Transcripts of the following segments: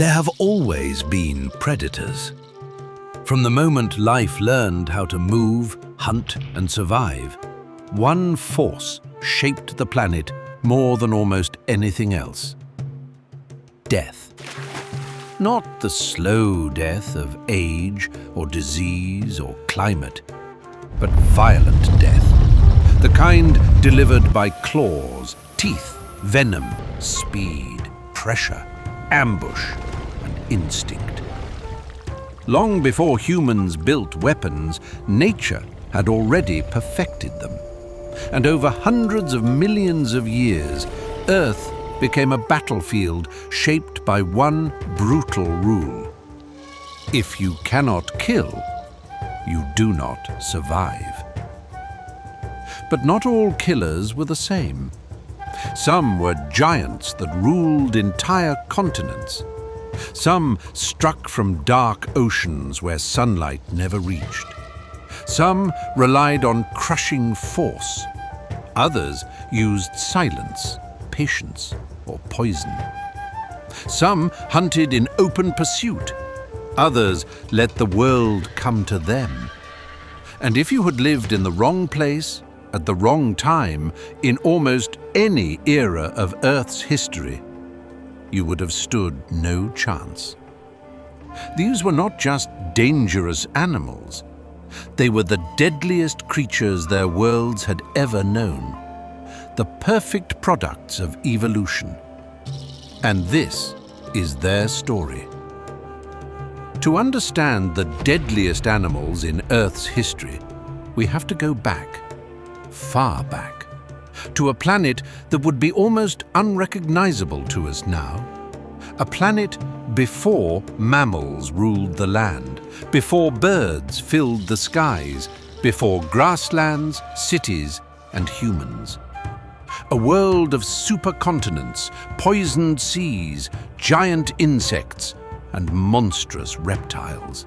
There have always been predators. From the moment life learned how to move, hunt, and survive, one force shaped the planet more than almost anything else: death. Not the slow death of age or disease or climate, but violent death. The kind delivered by claws, teeth, venom, speed, pressure, ambush, and instinct. Long before humans built weapons, nature had already perfected them. And over hundreds of millions of years, Earth became a battlefield shaped by one brutal rule: if you cannot kill, you do not survive. But not all killers were the same. Some were giants that ruled entire continents. Some struck from dark oceans where sunlight never reached. Some relied on crushing force. Others used silence, patience, or poison. Some hunted in open pursuit. Others let the world come to them. And if you had lived in the wrong place, at the wrong time, in almost any era of Earth's history, you would have stood no chance. These were not just dangerous animals. They were the deadliest creatures their worlds had ever known, the perfect products of evolution. And this is their story. To understand the deadliest animals in Earth's history, we have to go back, far back, to a planet that would be almost unrecognizable to us now. A planet before mammals ruled the land, before birds filled the skies, before grasslands, cities, and humans. A world of supercontinents, poisoned seas, giant insects, and monstrous reptiles.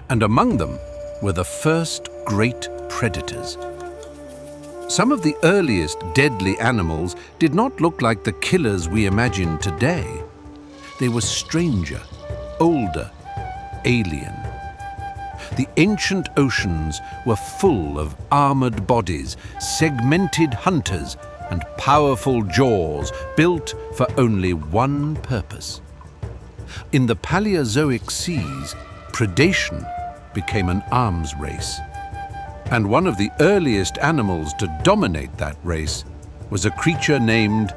And among them were the first great predators. Some of the earliest deadly animals did not look like the killers we imagine today. They were stranger, older, alien. The ancient oceans were full of armored bodies, segmented hunters, and powerful jaws built for only one purpose. In the Paleozoic seas, predation became an arms race. And one of the earliest animals to dominate that race was a creature named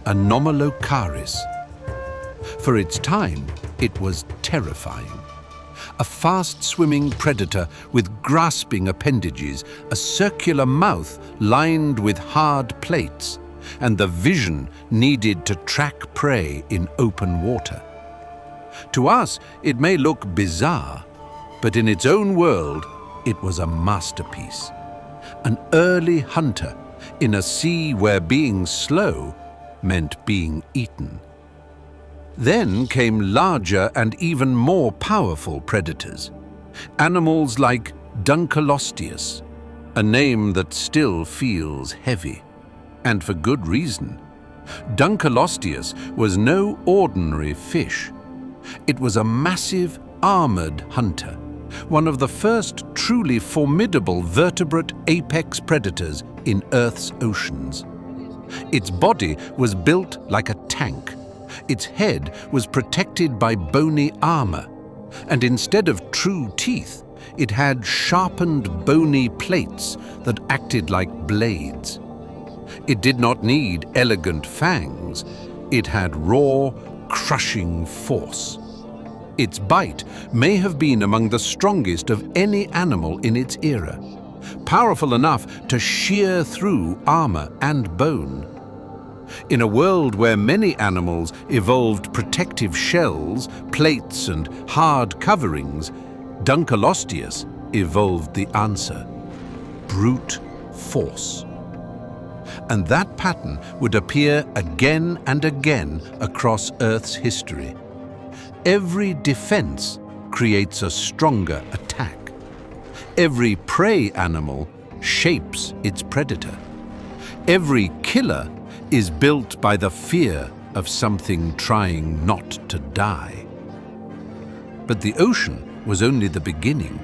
Anomalocaris. For its time, it was terrifying. A fast-swimming predator with grasping appendages, a circular mouth lined with hard plates, and the vision needed to track prey in open water. To us, it may look bizarre, but in its own world, it was a masterpiece. An early hunter in a sea where being slow meant being eaten. Then came larger and even more powerful predators. Animals like Dunkleosteus, a name that still feels heavy. And for good reason. Dunkleosteus was no ordinary fish. It was a massive, armored hunter, one of the first truly formidable vertebrate apex predators in Earth's oceans. Its body was built like a tank. Its head was protected by bony armor, and instead of true teeth, it had sharpened bony plates that acted like blades. It did not need elegant fangs. It had raw, crushing force. Its bite may have been among the strongest of any animal in its era, powerful enough to shear through armor and bone. In a world where many animals evolved protective shells, plates, and hard coverings, Dunkleosteus evolved the answer: brute force. And that pattern would appear again and again across Earth's history. Every defense creates a stronger attack. Every prey animal shapes its predator. Every killer is built by the fear of something trying not to die. But the ocean was only the beginning,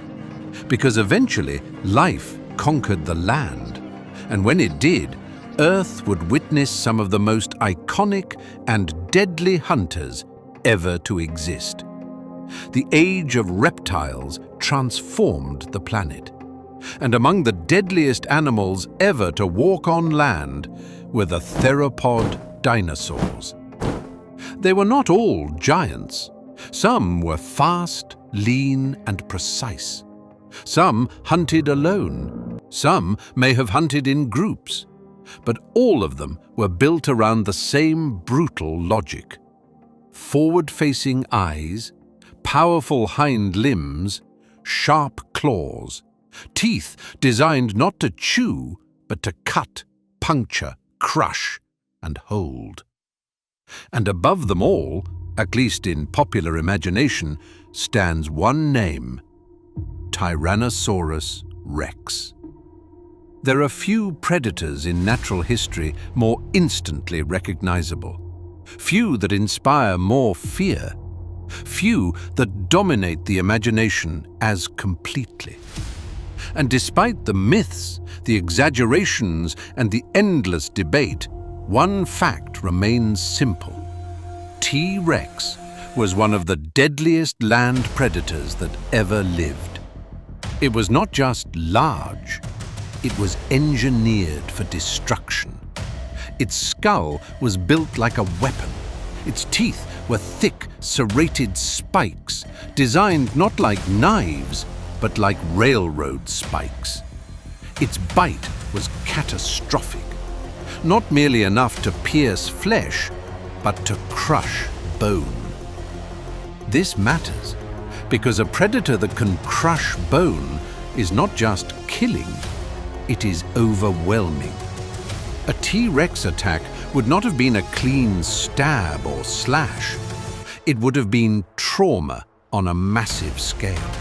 because eventually life conquered the land, and when it did, Earth would witness some of the most iconic and deadly hunters ever to exist. The age of reptiles transformed the planet, and among the deadliest animals ever to walk on land were the theropod dinosaurs. They were not all giants. Some were fast, lean, and precise. Some hunted alone. Some may have hunted in groups. But all of them were built around the same brutal logic. Forward-facing eyes, powerful hind limbs, sharp claws, teeth designed not to chew, but to cut, puncture, crush, and hold. And above them all, at least in popular imagination, stands one name: Tyrannosaurus Rex. There are few predators in natural history more instantly recognizable, few that inspire more fear, few that dominate the imagination as completely. And despite the myths, the exaggerations, and the endless debate, one fact remains simple. T-Rex was one of the deadliest land predators that ever lived. It was not just large, it was engineered for destruction. Its skull was built like a weapon. Its teeth were thick, serrated spikes, designed not like knives, but like railroad spikes. Its bite was catastrophic, not merely enough to pierce flesh, but to crush bone. This matters because a predator that can crush bone is not just killing, it is overwhelming. A T-Rex attack would not have been a clean stab or slash. It would have been trauma on a massive scale.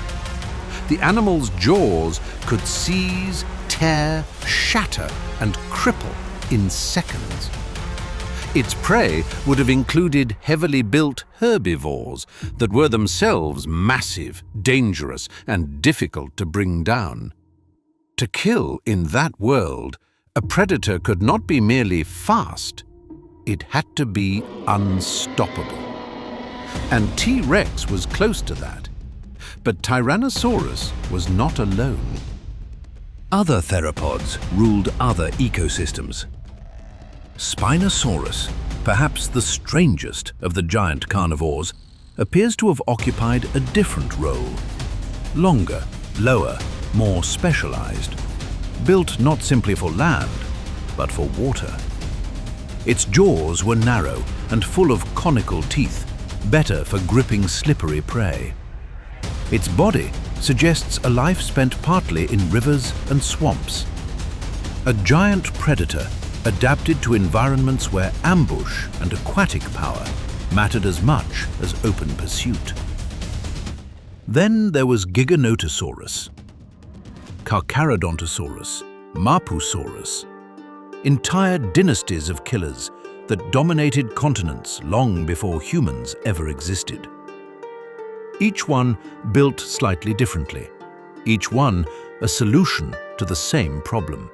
The animal's jaws could seize, tear, shatter, and cripple in seconds. Its prey would have included heavily built herbivores that were themselves massive, dangerous, and difficult to bring down. To kill in that world, a predator could not be merely fast, it had to be unstoppable. And T-Rex was close to that. But Tyrannosaurus was not alone. Other theropods ruled other ecosystems. Spinosaurus, perhaps the strangest of the giant carnivores, appears to have occupied a different role. Longer, lower, more specialized. Built not simply for land, but for water. Its jaws were narrow and full of conical teeth, better for gripping slippery prey. Its body suggests a life spent partly in rivers and swamps. A giant predator adapted to environments where ambush and aquatic power mattered as much as open pursuit. Then there was Giganotosaurus, Carcharodontosaurus, Mapusaurus, entire dynasties of killers that dominated continents long before humans ever existed. Each one built slightly differently, each one a solution to the same problem.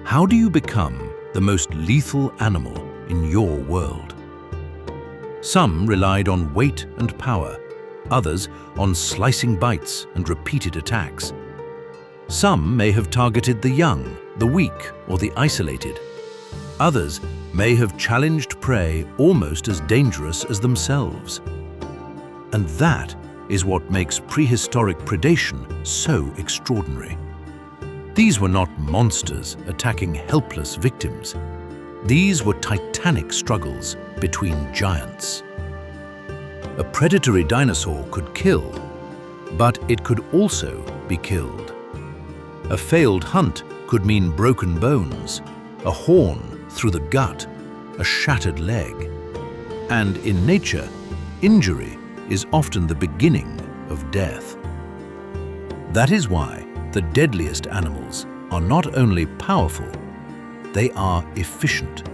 How do you become the most lethal animal in your world? Some relied on weight and power, others on slicing bites and repeated attacks. Some may have targeted the young, the weak, or the isolated. Others may have challenged prey almost as dangerous as themselves. And that is what makes prehistoric predation so extraordinary. These were not monsters attacking helpless victims. These were titanic struggles between giants. A predatory dinosaur could kill, but it could also be killed. A failed hunt could mean broken bones, a horn through the gut, a shattered leg. And in nature, injury is often the beginning of death. That is why the deadliest animals are not only powerful, they are efficient.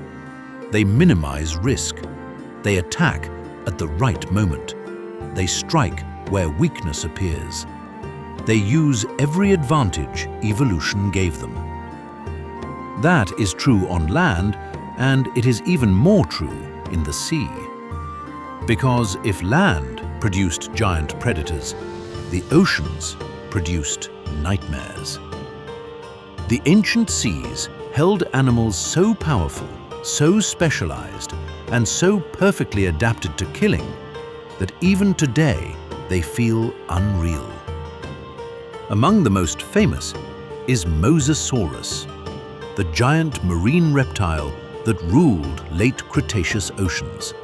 They minimize risk. They attack at the right moment. They strike where weakness appears. They use every advantage evolution gave them. That is true on land, and it is even more true in the sea. Because if land produced giant predators, the oceans produced nightmares. The ancient seas held animals so powerful, so specialized, and so perfectly adapted to killing that even today they feel unreal. Among the most famous is Mosasaurus, the giant marine reptile that ruled late Cretaceous oceans.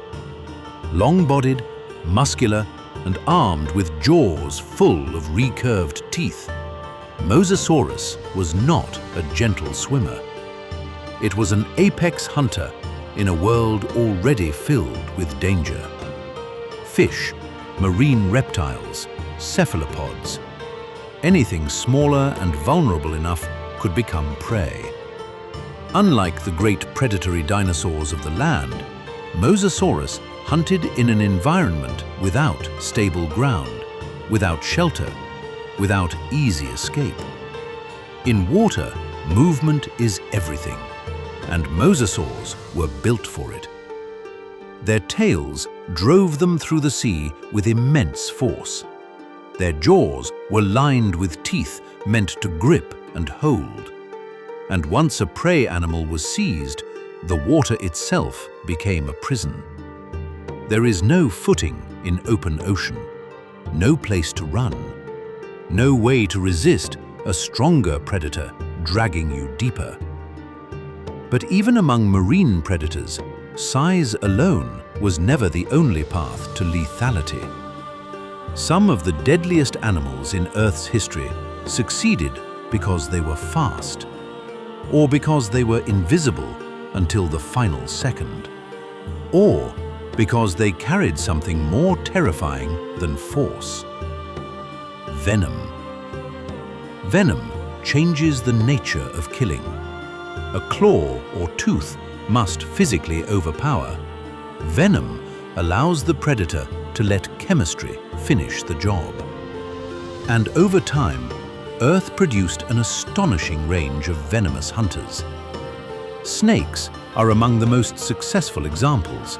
Long-bodied, muscular, and armed with jaws full of recurved teeth, Mosasaurus was not a gentle swimmer. It was an apex hunter in a world already filled with danger. Fish, marine reptiles, cephalopods, anything smaller and vulnerable enough could become prey. Unlike the great predatory dinosaurs of the land, Mosasaurus hunted in an environment without stable ground, without shelter, without easy escape. In water, movement is everything, and mosasaurs were built for it. Their tails drove them through the sea with immense force. Their jaws were lined with teeth meant to grip and hold. And once a prey animal was seized, the water itself became a prison. There is no footing in open ocean, no place to run, no way to resist a stronger predator dragging you deeper. But even among marine predators, size alone was never the only path to lethality. Some of the deadliest animals in Earth's history succeeded because they were fast, or because they were invisible until the final second, or because they carried something more terrifying than force. Venom. Venom changes the nature of killing. A claw or tooth must physically overpower. Venom allows the predator to let chemistry finish the job. And over time, Earth produced an astonishing range of venomous hunters. Snakes are among the most successful examples.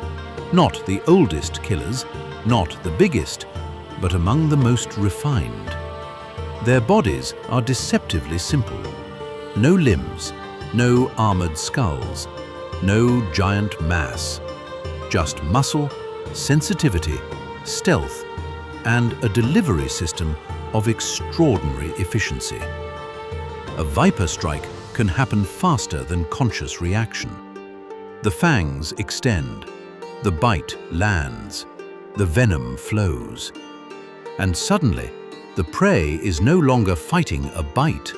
Not the oldest killers, not the biggest, but among the most refined. Their bodies are deceptively simple. No limbs, no armored skulls, no giant mass. Just muscle, sensitivity, stealth, and a delivery system of extraordinary efficiency. A viper strike can happen faster than conscious reaction. The fangs extend, the bite lands, the venom flows. And suddenly, the prey is no longer fighting a bite.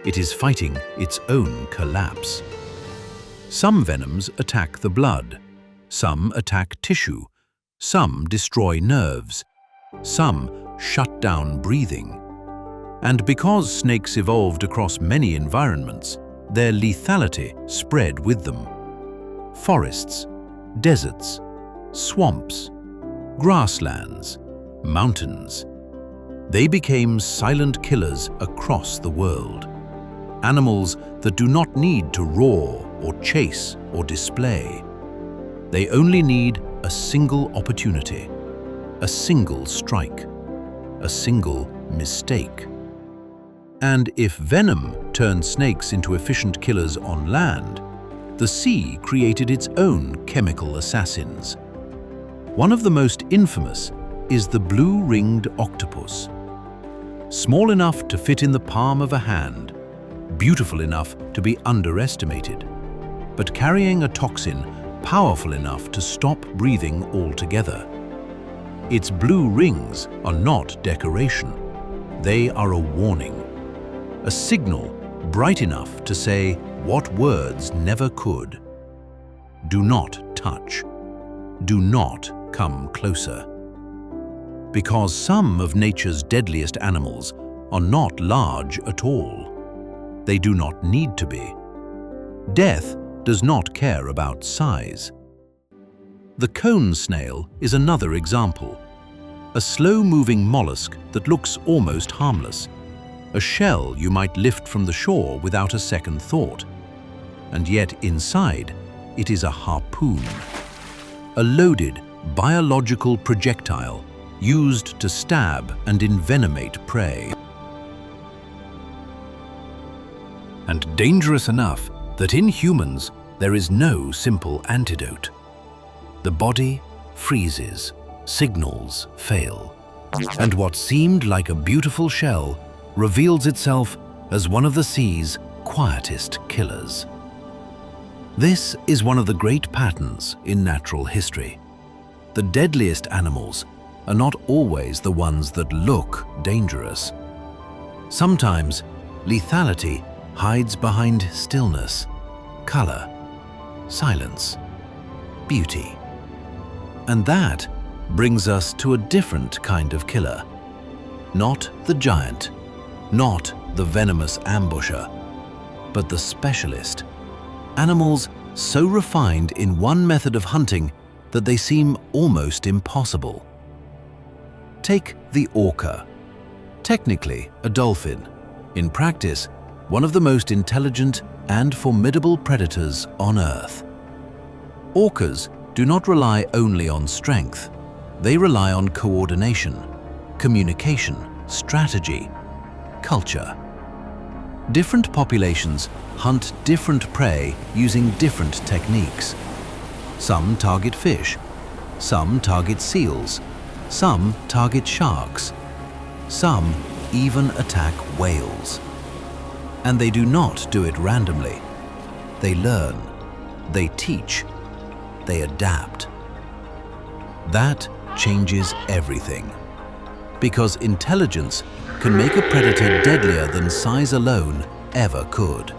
It is fighting its own collapse. Some venoms attack the blood, some attack tissue, some destroy nerves, some shut down breathing. And because snakes evolved across many environments, their lethality spread with them. Forests, deserts, swamps, grasslands, mountains. They became silent killers across the world. Animals that do not need to roar or chase or display. They only need a single opportunity, a single strike, a single mistake. And if venom turned snakes into efficient killers on land, the sea created its own chemical assassins. One of the most infamous is the blue-ringed octopus. Small enough to fit in the palm of a hand, beautiful enough to be underestimated, but carrying a toxin powerful enough to stop breathing altogether. Its blue rings are not decoration. They are a warning, a signal bright enough to say what words never could. Do not touch. Do not come closer. Because some of nature's deadliest animals are not large at all. They do not need to be. Death does not care about size. The cone snail is another example. A slow-moving mollusk that looks almost harmless. A shell you might lift from the shore without a second thought. And yet inside, it is a harpoon. A loaded, biological projectile used to stab and envenomate prey. And dangerous enough that in humans there is no simple antidote. The body freezes, signals fail, and what seemed like a beautiful shell reveals itself as one of the sea's quietest killers. This is one of the great patterns in natural history. The deadliest animals are not always the ones that look dangerous. Sometimes lethality hides behind stillness, color, silence, beauty. And that brings us to a different kind of killer. Not the giant, not the venomous ambusher, but the specialist. Animals so refined in one method of hunting that they seem almost impossible. Take the orca. Technically a dolphin, in practice one of the most intelligent and formidable predators on Earth. Orcas do not rely only on strength. They rely on coordination, communication, strategy, culture. Different populations hunt different prey using different techniques. Some target fish, some target seals, some target sharks, some even attack whales. And they do not do it randomly. They learn, they teach, they adapt. That changes everything. Because intelligence can make a predator deadlier than size alone ever could.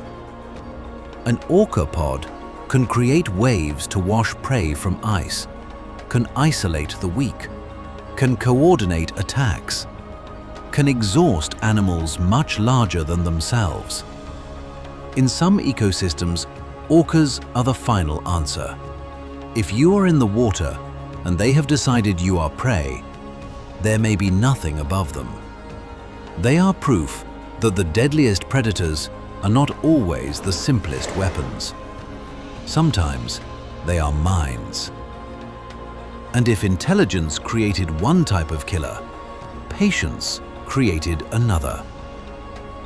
An orcapod can create waves to wash prey from ice, can isolate the weak, can coordinate attacks, can exhaust animals much larger than themselves. In some ecosystems, orcas are the final answer. If you are in the water and they have decided you are prey, there may be nothing above them. They are proof that the deadliest predators are not always the simplest weapons. Sometimes they are minds. And if intelligence created one type of killer, patience created another.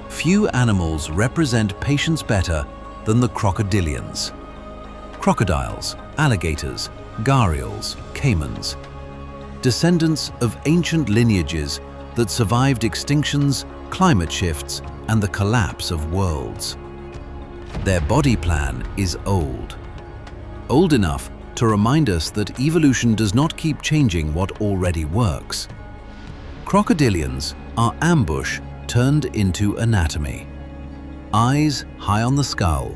Few animals represent patience better than the crocodilians. Crocodiles, alligators, gharials, caimans. Descendants of ancient lineages that survived extinctions, climate shifts, and the collapse of worlds. Their body plan is old. Old enough to remind us that evolution does not keep changing what already works. Crocodilians are ambush turned into anatomy. Eyes high on the skull,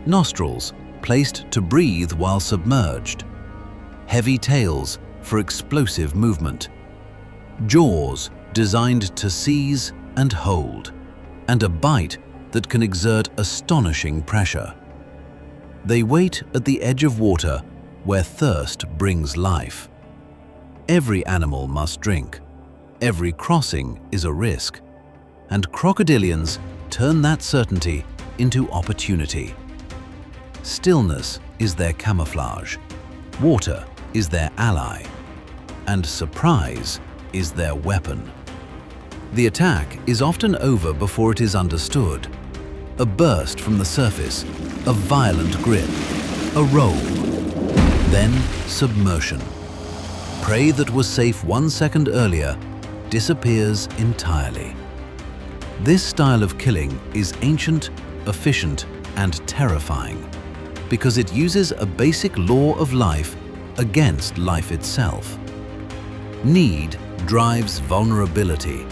nostrils placed to breathe while submerged, heavy tails for explosive movement, jaws designed to seize and hold, and a bite that can exert astonishing pressure. They wait at the edge of water where thirst brings life. Every animal must drink. Every crossing is a risk. And crocodilians turn that certainty into opportunity. Stillness is their camouflage. Water is their ally. And surprise is their weapon. The attack is often over before it is understood. A burst from the surface, a violent grip, a roll, then submersion. Prey that was safe 1 second earlier disappears entirely. This style of killing is ancient, efficient, and terrifying because it uses a basic law of life against life itself. Need drives vulnerability.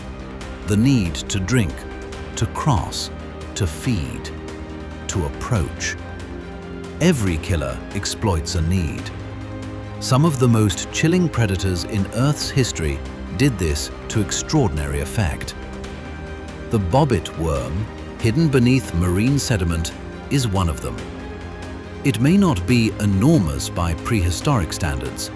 The need to drink, to cross, to feed, to approach. Every killer exploits a need. Some of the most chilling predators in Earth's history did this to extraordinary effect. The bobbit worm, hidden beneath marine sediment, is one of them. It may not be enormous by prehistoric standards.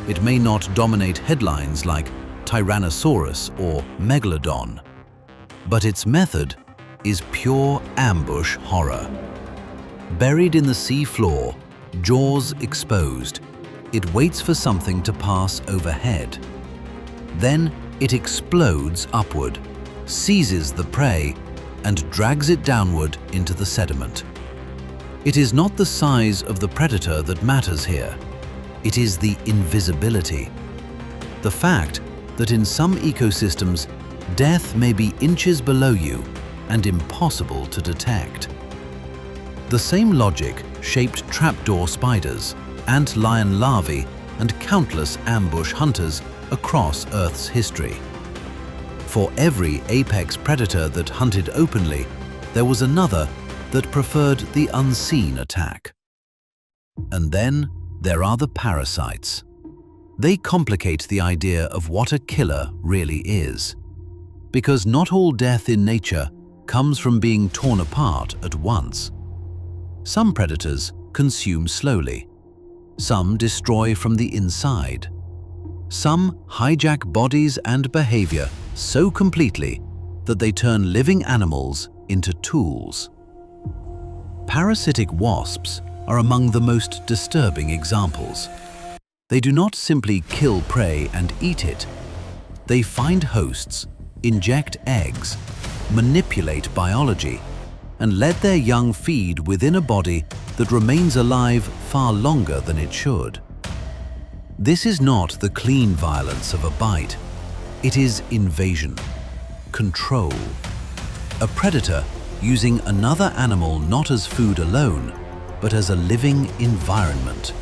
It may not dominate headlines like Tyrannosaurus or Megalodon. But its method is pure ambush horror. Buried in the sea floor, jaws exposed, it waits for something to pass overhead. Then it explodes upward, seizes the prey, and drags it downward into the sediment. It is not the size of the predator that matters here. It is the invisibility. The fact that in some ecosystems, death may be inches below you and impossible to detect. The same logic shaped trapdoor spiders, ant-lion larvae, and countless ambush hunters across Earth's history. For every apex predator that hunted openly, there was another that preferred the unseen attack. And then there are the parasites. They complicate the idea of what a killer really is. Because not all death in nature comes from being torn apart at once. Some predators consume slowly. Some destroy from the inside. Some hijack bodies and behavior so completely that they turn living animals into tools. Parasitic wasps are among the most disturbing examples. They do not simply kill prey and eat it. They find hosts, inject eggs, manipulate biology, and let their young feed within a body that remains alive far longer than it should. This is not the clean violence of a bite. It is invasion, control. A predator using another animal not as food alone, but as a living environment.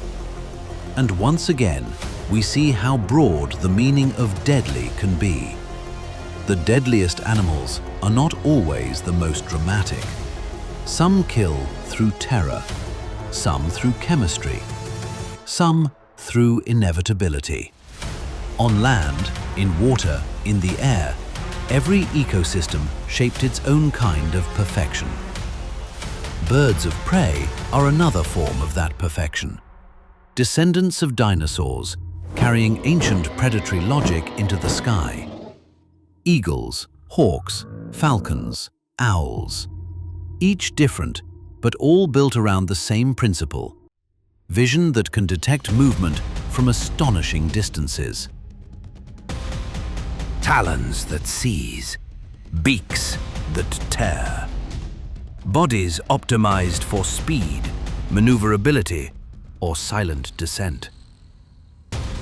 And once again, we see how broad the meaning of deadly can be. The deadliest animals are not always the most dramatic. Some kill through terror, some through chemistry, some through inevitability. On land, in water, in the air, every ecosystem shaped its own kind of perfection. Birds of prey are another form of that perfection. Descendants of dinosaurs, carrying ancient predatory logic into the sky. Eagles, hawks, falcons, owls. Each different, but all built around the same principle. Vision that can detect movement from astonishing distances. Talons that seize, beaks that tear. Bodies optimized for speed, maneuverability, or silent descent.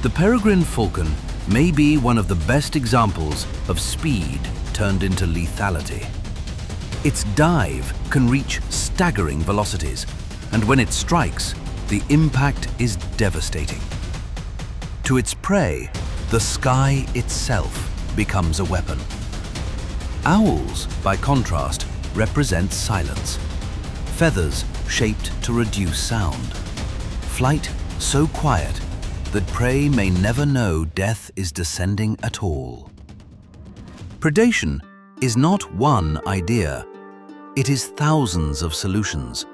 The peregrine falcon may be one of the best examples of speed turned into lethality. Its dive can reach staggering velocities, and when it strikes, the impact is devastating. To its prey, the sky itself becomes a weapon. Owls, by contrast, represent silence. Feathers shaped to reduce sound. Flight so quiet that prey may never know death is descending at all. Predation is not one idea. It is thousands of solutions.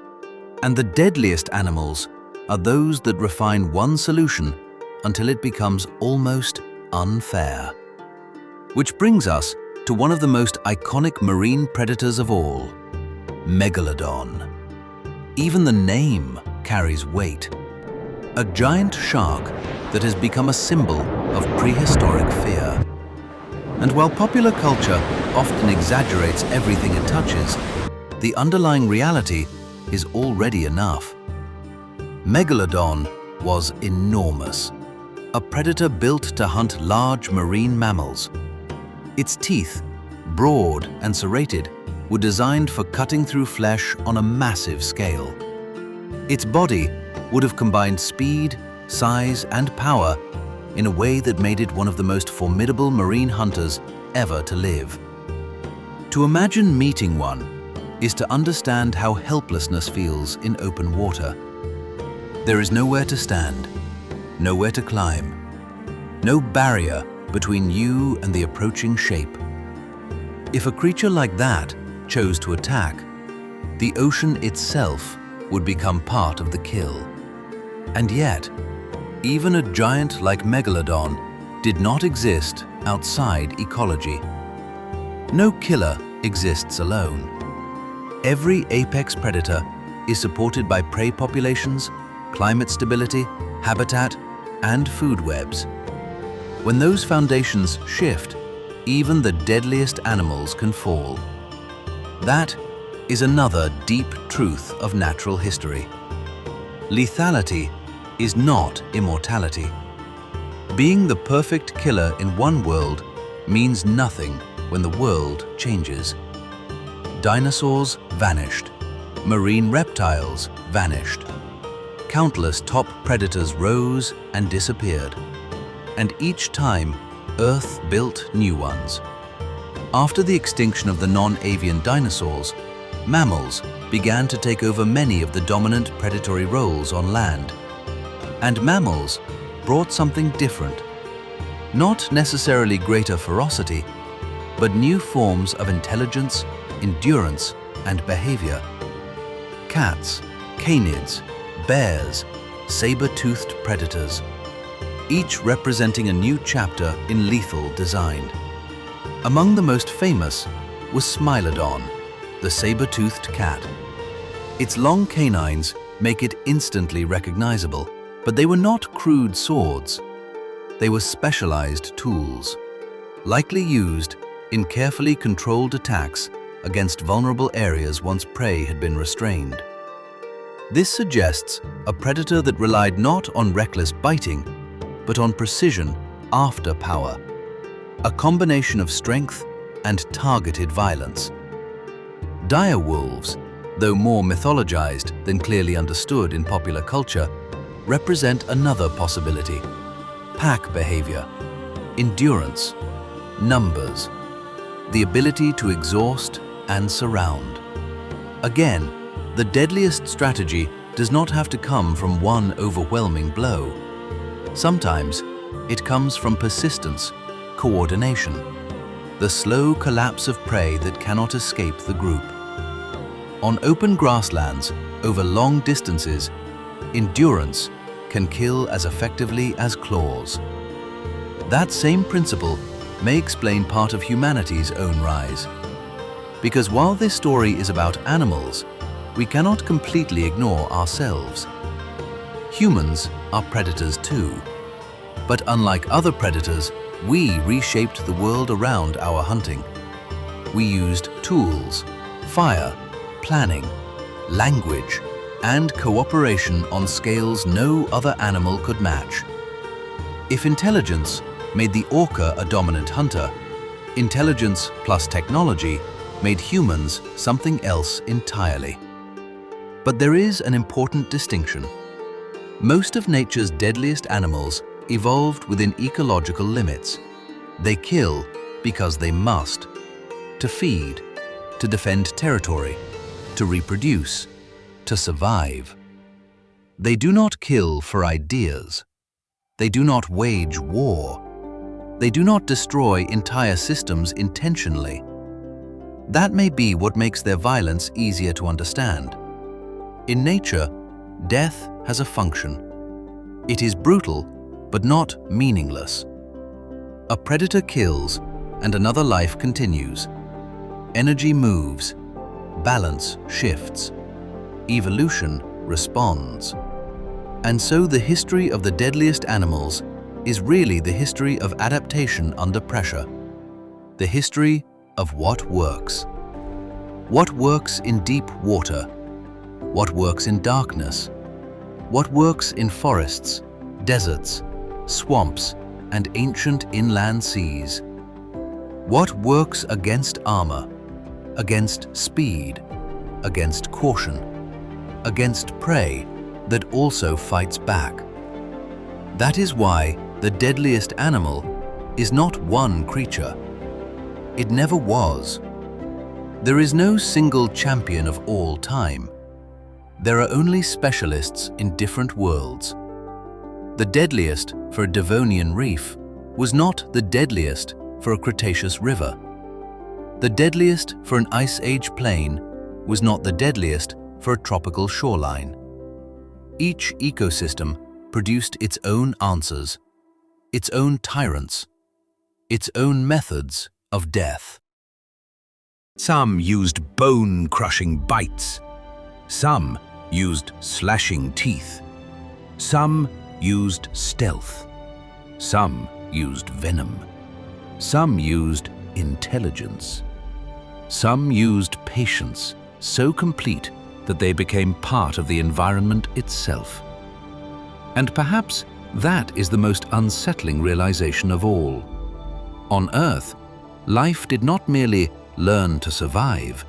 And the deadliest animals are those that refine one solution until it becomes almost unfair. Which brings us to one of the most iconic marine predators of all, Megalodon. Even the name carries weight. A giant shark that has become a symbol of prehistoric fear. And while popular culture often exaggerates everything it touches, the underlying reality is already enough. Megalodon was enormous, a predator built to hunt large marine mammals. Its teeth, broad and serrated, were designed for cutting through flesh on a massive scale. Its body would have combined speed, size, and power in a way that made it one of the most formidable marine hunters ever to live. To imagine meeting one is to understand how helplessness feels in open water. There is nowhere to stand, nowhere to climb, no barrier between you and the approaching shape. If a creature like that chose to attack, the ocean itself would become part of the kill. And yet, even a giant like Megalodon did not exist outside ecology. No killer exists alone. Every apex predator is supported by prey populations, climate stability, habitat, and food webs. When those foundations shift, even the deadliest animals can fall. That is another deep truth of natural history. Lethality is not immortality. Being the perfect killer in one world means nothing when the world changes. Dinosaurs vanished. Marine reptiles vanished. Countless top predators rose and disappeared. And each time, Earth built new ones. After the extinction of the non-avian dinosaurs, mammals began to take over many of the dominant predatory roles on land. And mammals brought something different. Not necessarily greater ferocity, but new forms of intelligence, endurance, and behavior. Cats, canids, bears, saber-toothed predators, each representing a new chapter in lethal design. Among the most famous was Smilodon, the saber-toothed cat. Its long canines make it instantly recognizable, but they were not crude swords. They were specialized tools, likely used in carefully controlled attacks against vulnerable areas once prey had been restrained. This suggests a predator that relied not on reckless biting, but on precision after power, a combination of strength and targeted violence. Dire wolves, though more mythologized than clearly understood in popular culture, represent another possibility: pack behavior, endurance, numbers, the ability to exhaust and surround. Again, the deadliest strategy does not have to come from one overwhelming blow. Sometimes it comes from persistence, coordination, the slow collapse of prey that cannot escape the group. On open grasslands, over long distances, endurance can kill as effectively as claws. That same principle may explain part of humanity's own rise. Because while this story is about animals, we cannot completely ignore ourselves. Humans are predators too. But unlike other predators, we reshaped the world around our hunting. We used tools, fire, planning, language, and cooperation on scales no other animal could match. If intelligence made the orca a dominant hunter, intelligence plus technology made humans something else entirely. But there is an important distinction. Most of nature's deadliest animals evolved within ecological limits. They kill because they must, to feed, to defend territory, to reproduce, to survive. They do not kill for ideas. They do not wage war. They do not destroy entire systems intentionally. That may be what makes their violence easier to understand. In nature, death has a function. It is brutal, but not meaningless. A predator kills, and another life continues. Energy moves, balance shifts, evolution responds. And so the history of the deadliest animals is really the history of adaptation under pressure, the history of what works. What works in deep water? What works in darkness? What works in forests, deserts, swamps, and ancient inland seas? What works against armor, against speed, against caution, against prey that also fights back? That is why the deadliest animal is not one creature. It never was. There is no single champion of all time. There are only specialists in different worlds. The deadliest for a Devonian reef was not the deadliest for a Cretaceous river. The deadliest for an Ice Age plain was not the deadliest for a tropical shoreline. Each ecosystem produced its own answers, its own tyrants, its own methods of death. Some used bone-crushing bites. Some used slashing teeth. Some used stealth. Some used venom. Some used intelligence. Some used patience so complete that they became part of the environment itself. And perhaps that is the most unsettling realization of all. On Earth, life did not merely learn to survive.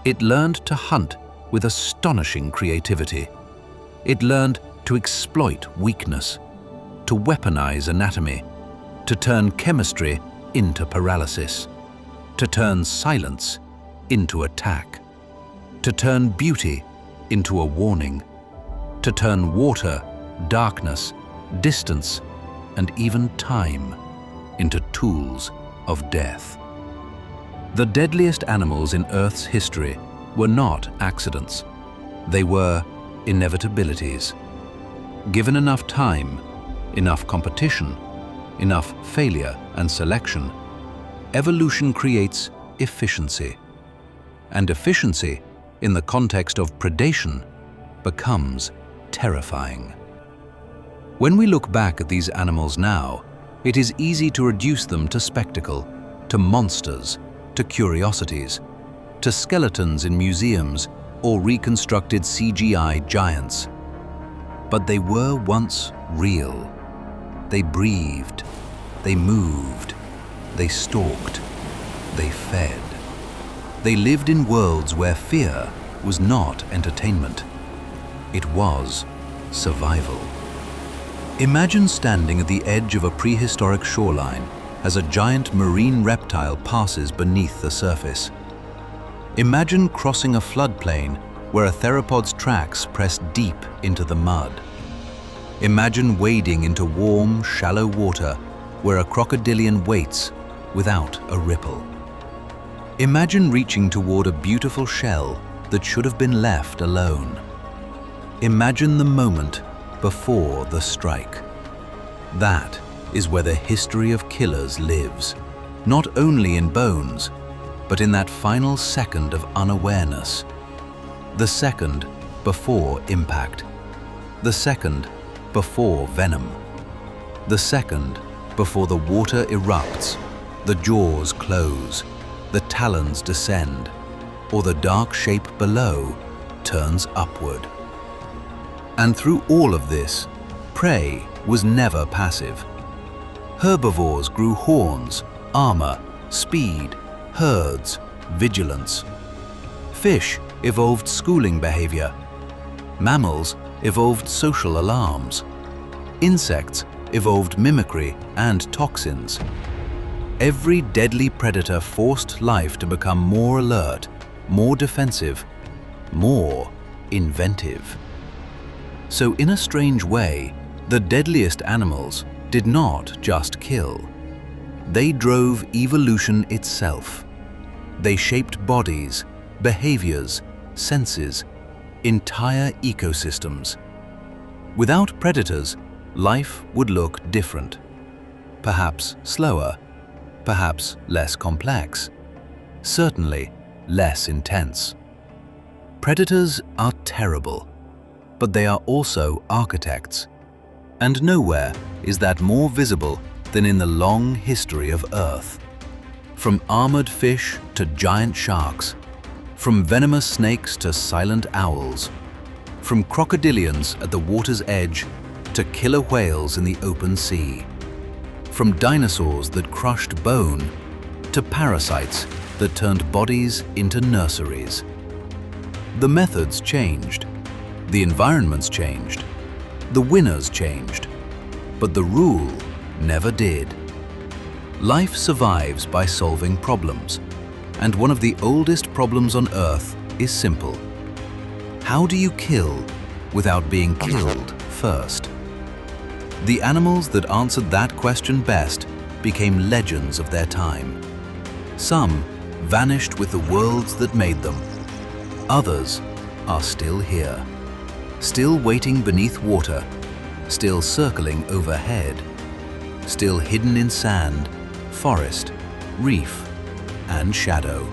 It learned to hunt with astonishing creativity. It learned to exploit weakness, to weaponize anatomy, to turn chemistry into paralysis, to turn silence into attack, to turn beauty into a warning, to turn water, darkness, distance, and even time into tools of death. The deadliest animals in Earth's history were not accidents. They were inevitabilities. Given enough time, enough competition, enough failure and selection, evolution creates efficiency. And efficiency, in the context of predation, becomes terrifying. When we look back at these animals now, it is easy to reduce them to spectacle, to monsters, to curiosities, to skeletons in museums or reconstructed CGI giants. But they were once real. They breathed, they moved, they stalked, they fed. They lived in worlds where fear was not entertainment. It was survival. Imagine standing at the edge of a prehistoric shoreline as a giant marine reptile passes beneath the surface. Imagine crossing a floodplain where a theropod's tracks press deep into the mud. Imagine wading into warm, shallow water where a crocodilian waits without a ripple. Imagine reaching toward a beautiful shell that should have been left alone. Imagine the moment before the strike. That is where the history of killers lives, not only in bones, but in that final second of unawareness. The second before impact. The second before venom. The second before the water erupts, the jaws close, the talons descend, or the dark shape below turns upward. And through all of this, prey was never passive. Herbivores grew horns, armor, speed, herds, vigilance. Fish evolved schooling behavior. Mammals evolved social alarms. Insects evolved mimicry and toxins. Every deadly predator forced life to become more alert, more defensive, more inventive. So in a strange way, the deadliest animals did not just kill. They drove evolution itself. They shaped bodies, behaviors, senses, entire ecosystems. Without predators, life would look different. Perhaps slower, perhaps less complex, certainly less intense. Predators are terrible, but they are also architects. And nowhere is that more visible than in the long history of Earth. From armored fish to giant sharks, from venomous snakes to silent owls, from crocodilians at the water's edge to killer whales in the open sea, from dinosaurs that crushed bone to parasites that turned bodies into nurseries. The methods changed, the environments changed, the winners changed, but the rule never did. Life survives by solving problems, and one of the oldest problems on Earth is simple. How do you kill without being killed first? The animals that answered that question best became legends of their time. Some vanished with the worlds that made them. Others are still here, still waiting beneath water, still circling overhead, still hidden in sand, forest, reef, and shadow.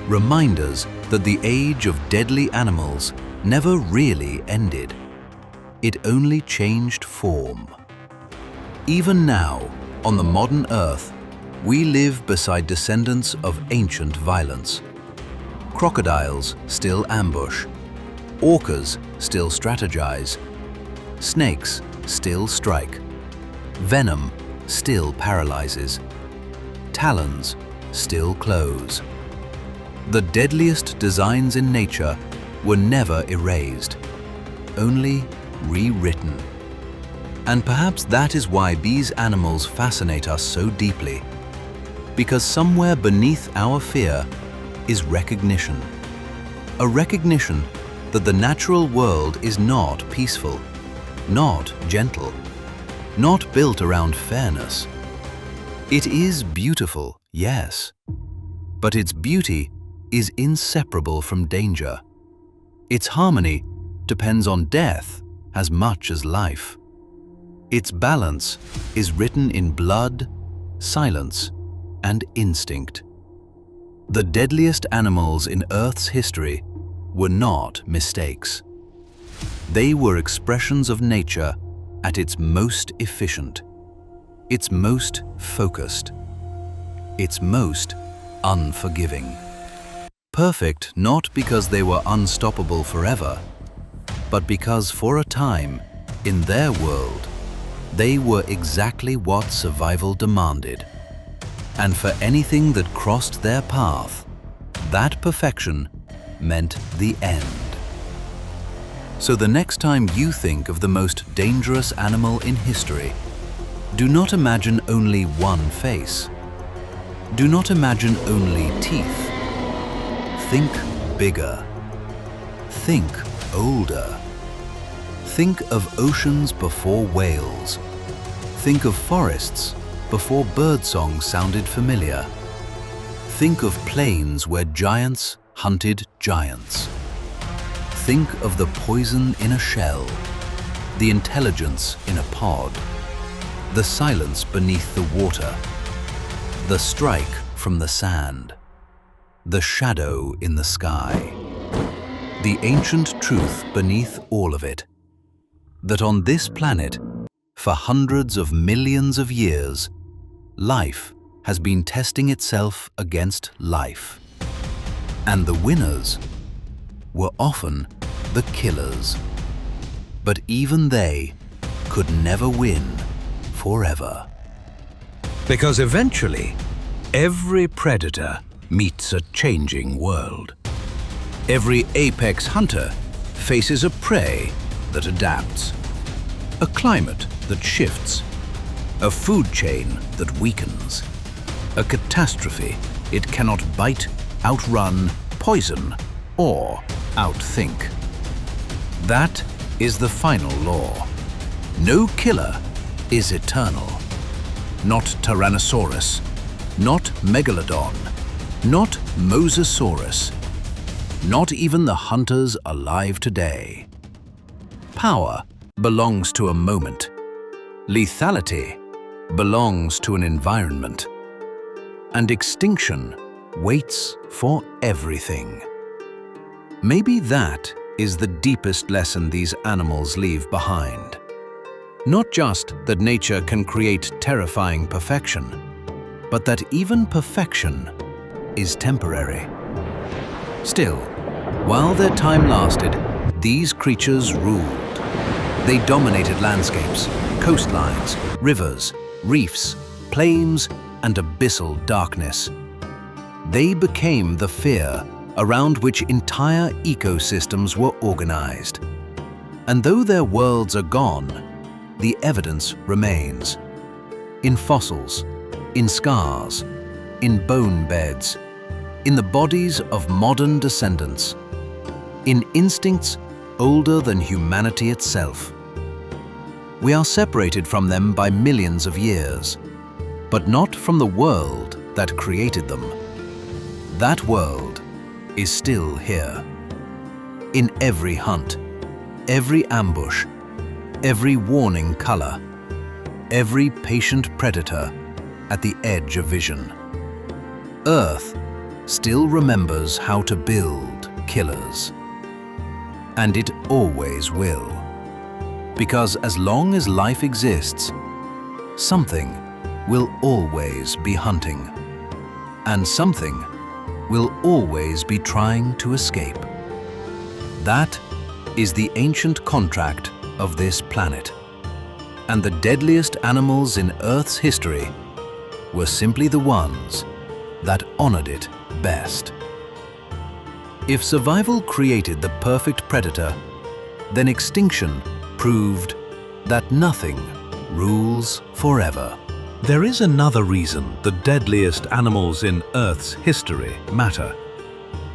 Reminders that the age of deadly animals never really ended. It only changed form. Even now, on the modern Earth, we live beside descendants of ancient violence. Crocodiles still ambush. Orcas still strategize. Snakes still strike. Venom still paralyzes. Talons still close. The deadliest designs in nature were never erased, only rewritten. And perhaps that is why these animals fascinate us so deeply. Because somewhere beneath our fear is recognition. A recognition that the natural world is not peaceful, not gentle, not built around fairness. It is beautiful, yes, but its beauty is inseparable from danger. Its harmony depends on death as much as life. Its balance is written in blood, silence, and instinct. The deadliest animals in Earth's history were not mistakes. They were expressions of nature at its most efficient, its most focused, its most unforgiving. Perfect not because they were unstoppable forever, but because for a time, in their world, they were exactly what survival demanded. And for anything that crossed their path, that perfection meant the end. So the next time you think of the most dangerous animal in history, do not imagine only one face. Do not imagine only teeth. Think bigger. Think older. Think of oceans before whales. Think of forests before birdsong sounded familiar. Think of plains where giants hunted giants. Think of the poison in a shell, the intelligence in a pod, the silence beneath the water, the strike from the sand, the shadow in the sky. The ancient truth beneath all of it, that on this planet, for hundreds of millions of years, life has been testing itself against life. And the winners were often the killers. But even they could never win forever. Because eventually, every predator meets a changing world. Every apex hunter faces a prey that adapts, a climate that shifts, a food chain that weakens, a catastrophe it cannot bite, outrun, poison, or outthink. That is the final law. No killer is eternal. Not Tyrannosaurus, not Megalodon, not Mosasaurus, not even the hunters alive today. Power belongs to a moment. Lethality belongs to an environment. And extinction waits for everything. Maybe that is the deepest lesson these animals leave behind. Not just that nature can create terrifying perfection, but that even perfection is temporary. Still, while their time lasted, these creatures ruled. They dominated landscapes, coastlines, rivers, reefs, plains, and abyssal darkness. They became the fear around which entire ecosystems were organized. And though their worlds are gone, the evidence remains. In fossils, in scars, in bone beds, in the bodies of modern descendants, in instincts older than humanity itself. We are separated from them by millions of years, but not from the world that created them. That world is still here. in every hunt, every ambush, every warning color, every patient predator at the edge of vision. Earth still remembers how to build killers. And it always will. Because as long as life exists, something will always be hunting. And something will always be trying to escape. That is the ancient contract of this planet. And the deadliest animals in Earth's history were simply the ones that honored it best. If survival created the perfect predator, then extinction proved that nothing rules forever. There is another reason the deadliest animals in Earth's history matter.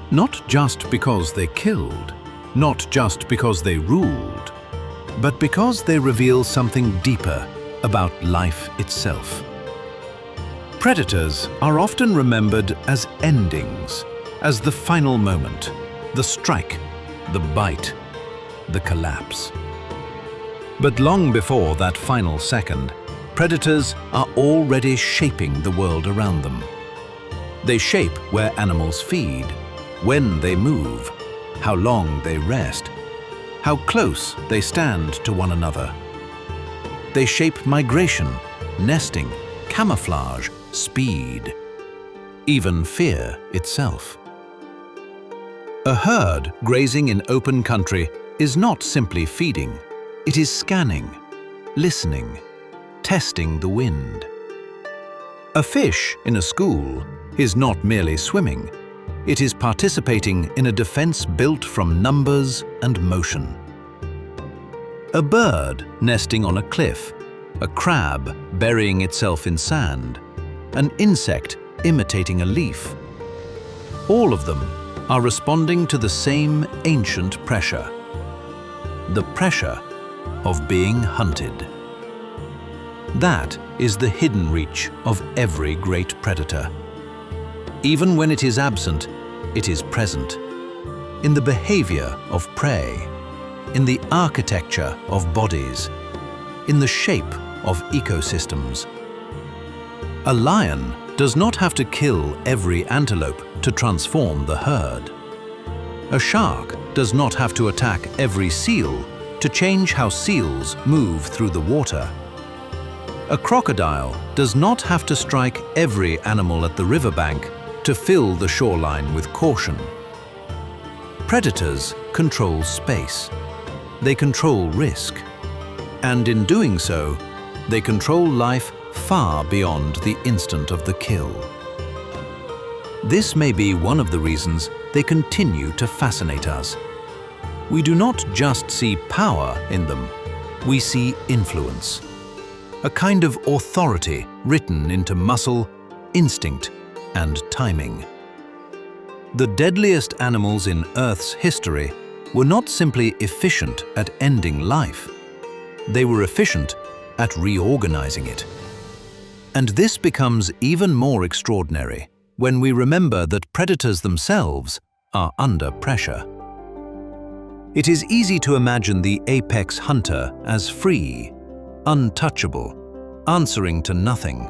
Not just because they killed, not just because they ruled, but because they reveal something deeper about life itself. Predators are often remembered as endings, as the final moment, the strike, the bite, the collapse. But long before that final second, predators are already shaping the world around them. They shape where animals feed, when they move, how long they rest, how close they stand to one another. They shape migration, nesting, camouflage, speed, even fear itself. A herd grazing in open country is not simply feeding, it is scanning, listening, testing the wind. A fish in a school is not merely swimming, it is participating in a defense built from numbers and motion. A bird nesting on a cliff, a crab burying itself in sand, an insect imitating a leaf. All of them are responding to the same ancient pressure, the pressure of being hunted. That is the hidden reach of every great predator. Even when it is absent, it is present. In the behavior of prey, in the architecture of bodies, in the shape of ecosystems. A lion does not have to kill every antelope to transform the herd. A shark does not have to attack every seal to change how seals move through the water. A crocodile does not have to strike every animal at the riverbank to fill the shoreline with caution. Predators control space. They control risk. And in doing so, they control life far beyond the instant of the kill. This may be one of the reasons they continue to fascinate us. We do not just see power in them, we see influence. A kind of authority written into muscle, instinct, and timing. The deadliest animals in Earth's history were not simply efficient at ending life. They were efficient at reorganizing it. And this becomes even more extraordinary when we remember that predators themselves are under pressure. It is easy to imagine the apex hunter as free, untouchable, answering to nothing.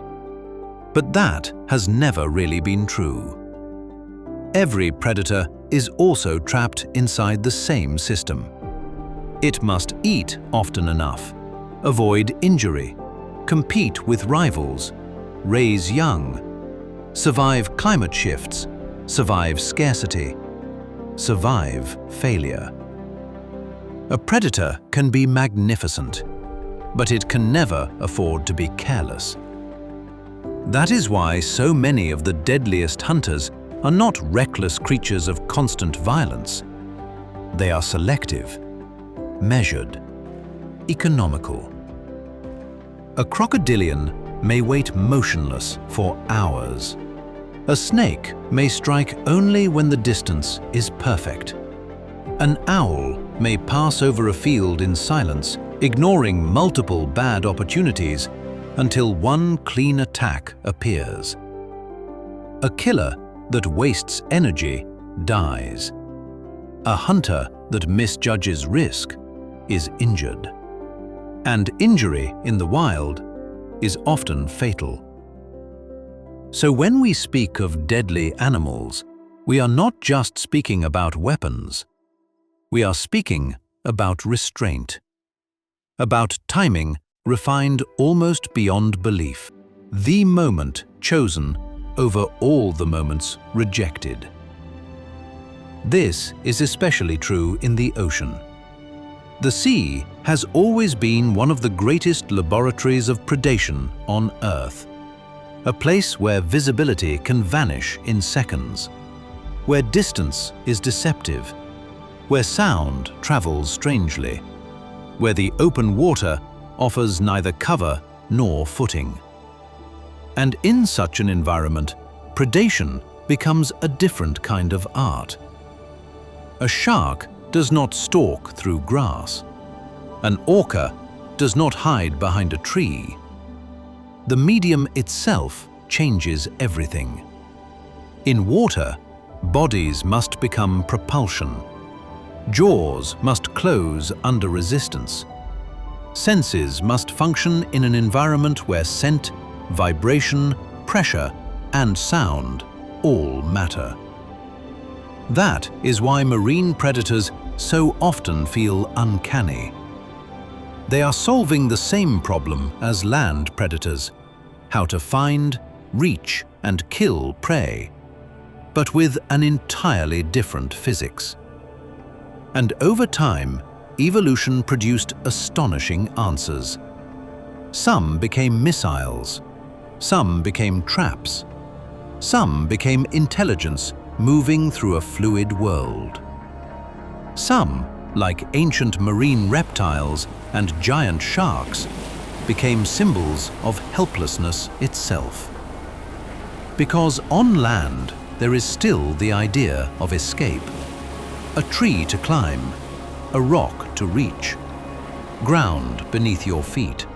But that has never really been true. Every predator is also trapped inside the same system. It must eat often enough, avoid injury, compete with rivals, raise young, survive climate shifts, survive scarcity, survive failure. A predator can be magnificent, but it can never afford to be careless. That is why so many of the deadliest hunters are not reckless creatures of constant violence. They are selective, measured, economical. A crocodilian may wait motionless for hours. A snake may strike only when the distance is perfect. An owl may pass over a field in silence, ignoring multiple bad opportunities until one clean attack appears. A killer that wastes energy dies. A hunter that misjudges risk is injured. And injury in the wild is often fatal. So when we speak of deadly animals, we are not just speaking about weapons. We are speaking about restraint, about timing refined almost beyond belief, the moment chosen over all the moments rejected. This is especially true in the ocean. The sea has always been one of the greatest laboratories of predation on Earth, a place where visibility can vanish in seconds, where distance is deceptive, where sound travels strangely, where the open water offers neither cover nor footing. And in such an environment, predation becomes a different kind of art. A shark does not stalk through grass. An orca does not hide behind a tree. The medium itself changes everything. In water, bodies must become propulsion. Jaws must close under resistance. Senses must function in an environment where scent, vibration, pressure, and sound all matter. That is why marine predators so often feel uncanny. They are solving the same problem as land predators: how to find, reach, and kill prey, but with an entirely different physics. And over time, evolution produced astonishing answers. Some became missiles, some became traps, some became intelligence moving through a fluid world. Some, like ancient marine reptiles and giant sharks, became symbols of helplessness itself. Because on land, there is still the idea of escape. A tree to climb, a rock to reach, ground beneath your feet.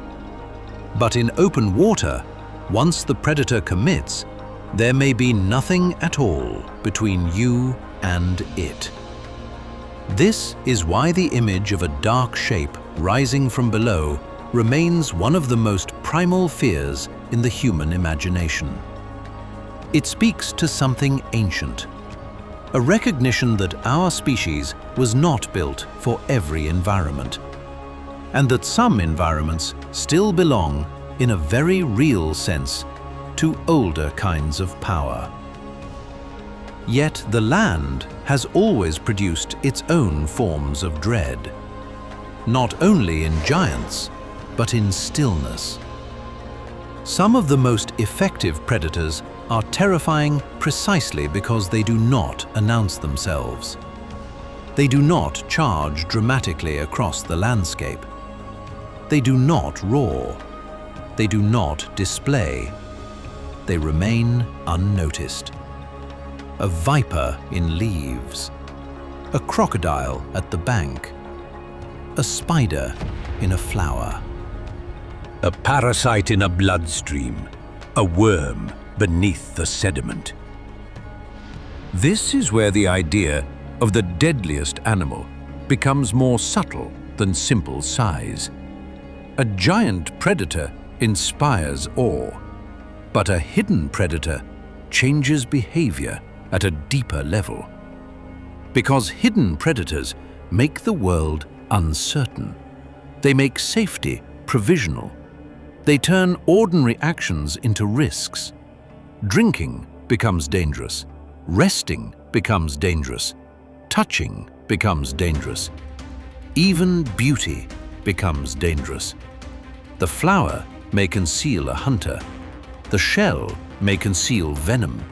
But in open water, once the predator commits, there may be nothing at all between you and it. This is why the image of a dark shape rising from below remains one of the most primal fears in the human imagination. It speaks to something ancient, a recognition that our species was not built for every environment, and that some environments still belong, in a very real sense, to older kinds of power. Yet the land has always produced its own forms of dread, not only in giants, but in stillness. Some of the most effective predators are terrifying precisely because they do not announce themselves. They do not charge dramatically across the landscape. They do not roar. They do not display. They remain unnoticed. A viper in leaves, a crocodile at the bank, a spider in a flower. A parasite in a bloodstream, a worm beneath the sediment. This is where the idea of the deadliest animal becomes more subtle than simple size. A giant predator inspires awe, but a hidden predator changes behavior at a deeper level. Because hidden predators make the world uncertain. They make safety provisional. They turn ordinary actions into risks. Drinking becomes dangerous. Resting becomes dangerous. Touching becomes dangerous. Even beauty becomes dangerous. The flower may conceal a hunter. The shell may conceal venom.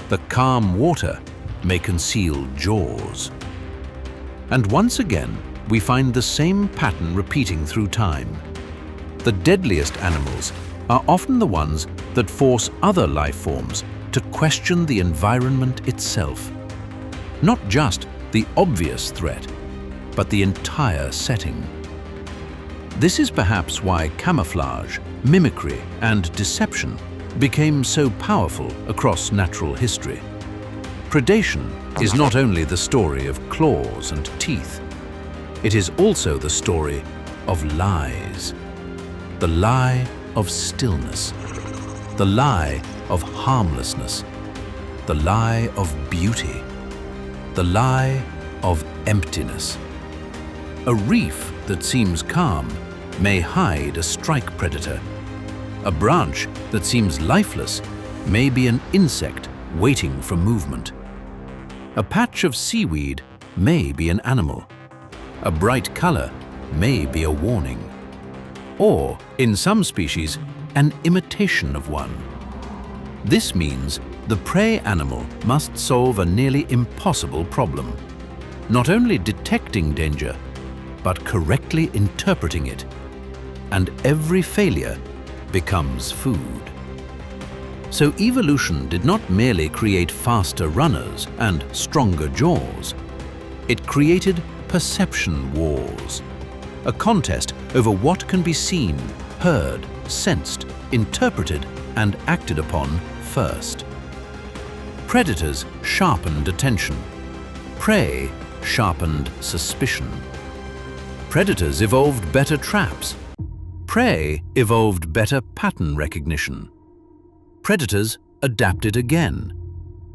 The calm water may conceal jaws. And once again, we find the same pattern repeating through time. The deadliest animals are often the ones that force other life forms to question the environment itself. Not just the obvious threat, but the entire setting. This is perhaps why camouflage, mimicry, and deception became so powerful across natural history. Predation is not only the story of claws and teeth, it is also the story of lies. The lie of stillness, the lie of harmlessness, the lie of beauty, the lie of emptiness. A reef that seems calm may hide a strike predator. A branch that seems lifeless may be an insect waiting for movement. A patch of seaweed may be an animal. A bright color may be a warning. Or, in some species, an imitation of one. This means the prey animal must solve a nearly impossible problem. Not only detecting danger, but correctly interpreting it. And every failure becomes food. So evolution did not merely create faster runners and stronger jaws. It created perception wars, a contest over what can be seen, heard, sensed, interpreted, and acted upon first. Predators sharpened attention. Prey sharpened suspicion. Predators evolved better traps. Prey evolved better pattern recognition. Predators adapted again,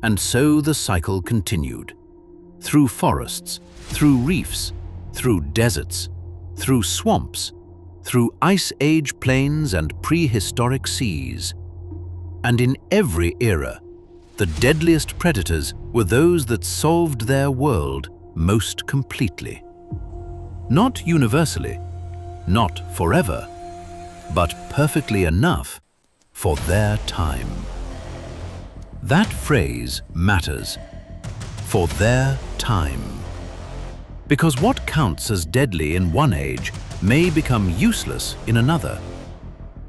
and so the cycle continued. Through forests, through reefs, through deserts, through swamps, through ice age plains and prehistoric seas. And in every era, the deadliest predators were those that solved their world most completely. Not universally, not forever, but perfectly enough for their time. That phrase matters. For their time. Because what counts as deadly in one age may become useless in another.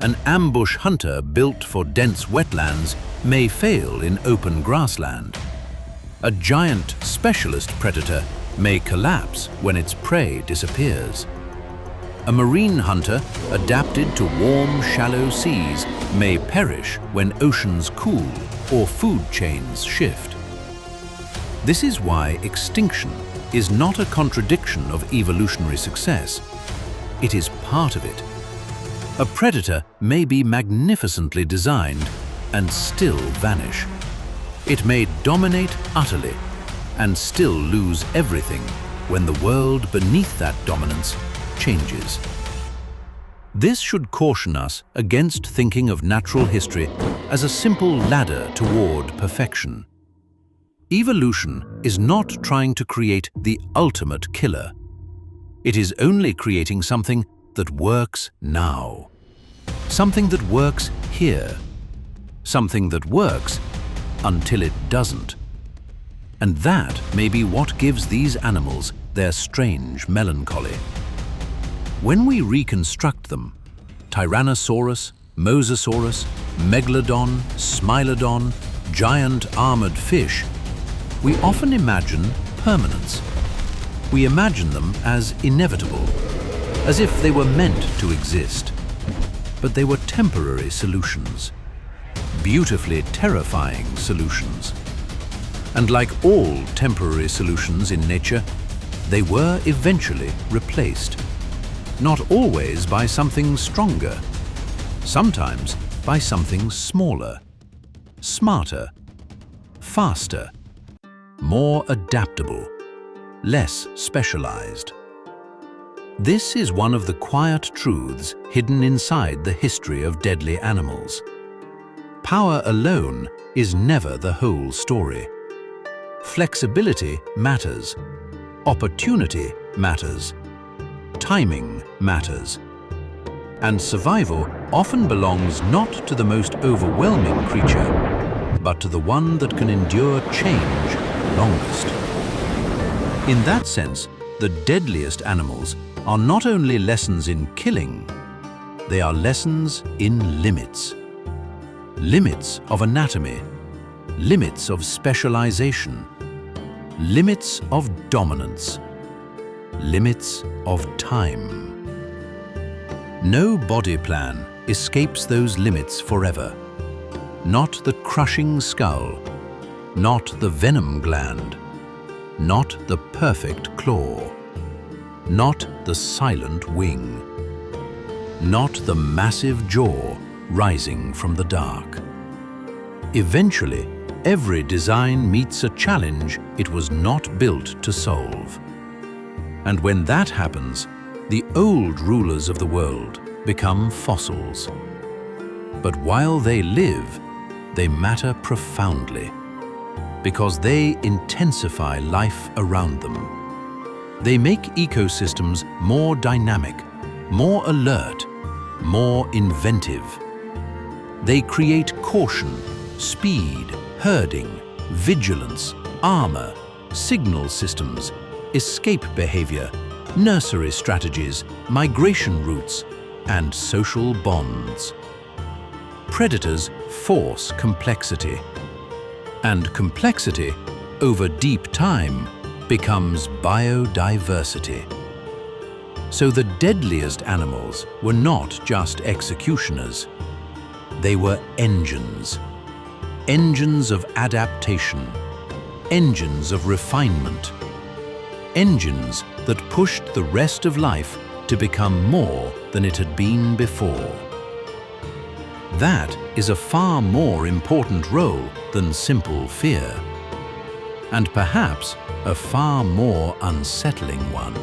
An ambush hunter built for dense wetlands may fail in open grassland. A giant specialist predator may collapse when its prey disappears. A marine hunter adapted to warm, shallow seas may perish when oceans cool or food chains shift. This is why extinction is not a contradiction of evolutionary success. It is part of it. A predator may be magnificently designed and still vanish. It may dominate utterly and still lose everything when the world beneath that dominance changes. This should caution us against thinking of natural history as a simple ladder toward perfection. Evolution is not trying to create the ultimate killer. It is only creating something that works now. Something that works here. Something that works until it doesn't. And that may be what gives these animals their strange melancholy. When we reconstruct them, Tyrannosaurus, Mosasaurus, Megalodon, Smilodon, giant armored fish, we often imagine permanence. We imagine them as inevitable, as if they were meant to exist. But they were temporary solutions, beautifully terrifying solutions. And like all temporary solutions in nature, they were eventually replaced. Not always by something stronger, sometimes by something smaller, smarter, faster, more adaptable, less specialized. This is one of the quiet truths hidden inside the history of deadly animals. Power alone is never the whole story. Flexibility matters. Opportunity matters. Timing matters. And survival often belongs not to the most overwhelming creature, but to the one that can endure change longest. In that sense, the deadliest animals are not only lessons in killing, they are lessons in limits. Limits of anatomy, limits of specialization, limits of dominance, limits of time. No body plan escapes those limits forever. Not the crushing skull, not the venom gland, not the perfect claw, not the silent wing, not the massive jaw rising from the dark. Eventually, every design meets a challenge it was not built to solve. And when that happens, the old rulers of the world become fossils. But while they live, they matter profoundly, because they intensify life around them. They make ecosystems more dynamic, more alert, more inventive. They create caution, speed, herding, vigilance, armor, signal systems, escape behavior, nursery strategies, migration routes, and social bonds. Predators force complexity, and complexity over deep time becomes biodiversity. So the deadliest animals were not just executioners. They were engines. Engines of adaptation. Engines of refinement. Engines that pushed the rest of life to become more than it had been before. That is a far more important role than simple fear, and perhaps a far more unsettling one.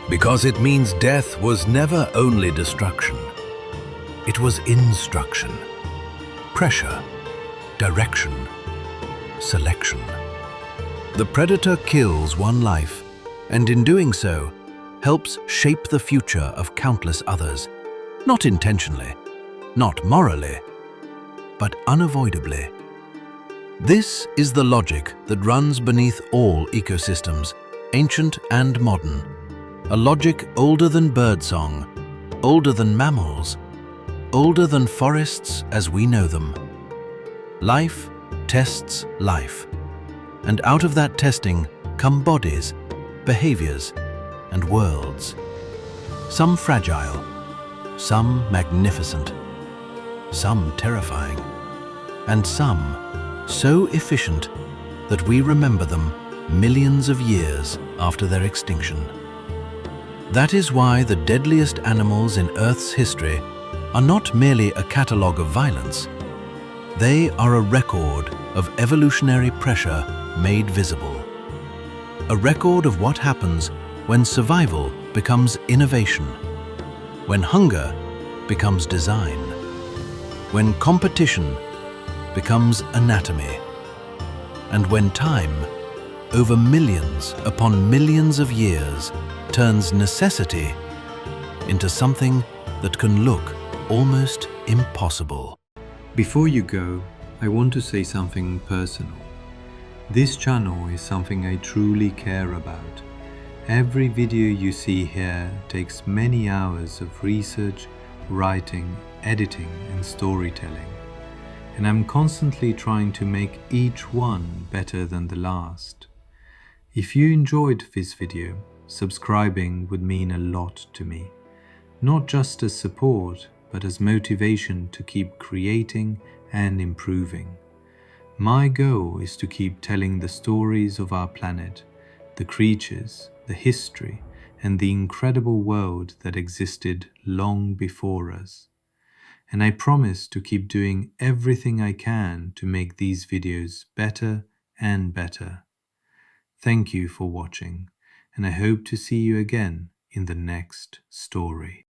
Because it means death was never only destruction. It was instruction, pressure, direction, selection. The predator kills one life, and in doing so, helps shape the future of countless others, not intentionally, not morally, but unavoidably. This is the logic that runs beneath all ecosystems, ancient and modern, a logic older than birdsong, older than mammals, older than forests as we know them. Life tests life, and out of that testing come bodies, behaviors, and worlds. Some fragile, some magnificent, some terrifying, and some so efficient that we remember them millions of years after their extinction. That is why the deadliest animals in Earth's history are not merely a catalogue of violence. They are a record of evolutionary pressure made visible. A record of what happens when survival becomes innovation, when hunger becomes design, when competition becomes anatomy, and when time, over millions upon millions of years, turns necessity into something that can look almost impossible. Before you go, I want to say something personal. This channel is something I truly care about. Every video you see here takes many hours of research, writing, editing, and storytelling. And I'm constantly trying to make each one better than the last. If you enjoyed this video, subscribing would mean a lot to me. Not just as support, but as motivation to keep creating and improving. My goal is to keep telling the stories of our planet, the creatures, the history, and the incredible world that existed long before us. And I promise to keep doing everything I can to make these videos better and better. Thank you for watching, and I hope to see you again in the next story.